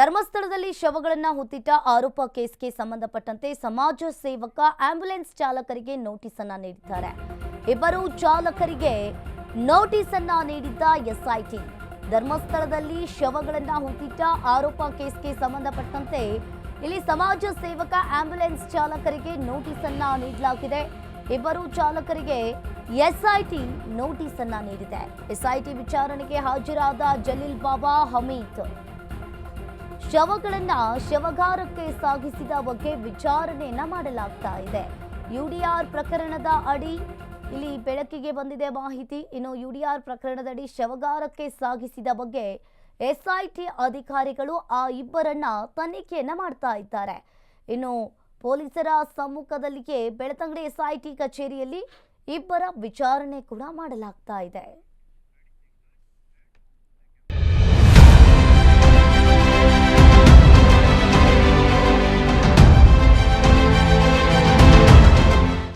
ಧರ್ಮಸ್ಥಳದಲ್ಲಿ ಶವಗಳನ್ನು ಹುತ್ತಿಟ್ಟ ಆರೋಪ ಕೇಸ್ಗೆ ಸಂಬಂಧಪಟ್ಟಂತೆ ಸಮಾಜ ಸೇವಕ ಆಂಬ್ಯುಲೆನ್ಸ್ ಚಾಲಕರಿಗೆ ನೋಟಿಸ್ ಅನ್ನು ನೀಡಿದ್ದಾರೆ. ಇಬ್ಬರು ಚಾಲಕರಿಗೆ ನೋಟಿಸ್ ಅನ್ನು ನೀಡಿದ್ದ ಎಸ್ಐಟಿ. ಧರ್ಮಸ್ಥಳದಲ್ಲಿ ಶವಗಳನ್ನು ಹುತ್ತಿಟ್ಟ ಆರೋಪ ಕೇಸ್ಗೆ ಸಂಬಂಧಪಟ್ಟಂತೆ ಇಲ್ಲಿ ಸಮಾಜ ಸೇವಕ ಆಂಬ್ಯುಲೆನ್ಸ್ ಚಾಲಕರಿಗೆ ನೋಟಿಸ್ ಅನ್ನು ನೀಡಲಾಗಿದೆ. ಇಬ್ಬರು ಚಾಲಕರಿಗೆ ಎಸ್ಐಟಿ ನೋಟಿಸ್ ಅನ್ನು ನೀಡಿದೆ. ಎಸ್ಐಟಿ ವಿಚಾರಣೆಗೆ ಹಾಜರಾದ ಜಲೀಲ್ ಬಾಬಾ ಹಮೀದ್ ಶವಗಳನ್ನ ಶವಗಾರಕ್ಕೆ ಸಾಗಿಸಿದ ಬಗ್ಗೆ ವಿಚಾರಣೆಯನ್ನ ಮಾಡಲಾಗ್ತಾ ಇದೆ. ಯುಡಿಆರ್ ಪ್ರಕರಣದ ಅಡಿ ಇಲ್ಲಿ ಬೆಳಕಿಗೆ ಬಂದಿದೆ ಮಾಹಿತಿ. ಇನ್ನು ಯುಡಿಆರ್ ಪ್ರಕರಣದಡಿ ಶವಗಾರಕ್ಕೆ ಸಾಗಿಸಿದ ಬಗ್ಗೆ ಎಸ್ಐಟಿ ಅಧಿಕಾರಿಗಳು ಆ ಇಬ್ಬರನ್ನ ತನಿಖೆಯನ್ನ ಮಾಡ್ತಾ ಇದ್ದಾರೆ. ಇನ್ನು ಪೊಲೀಸರ ಸಮ್ಮುಖದಲ್ಲಿಯೇ ಬೆಳ್ತಂಗಡಿ ಎಸ್ಐಟಿ ಕಚೇರಿಯಲ್ಲಿ ಇಬ್ಬರ ವಿಚಾರಣೆ ಕೂಡ ಮಾಡಲಾಗ್ತಾ ಇದೆ.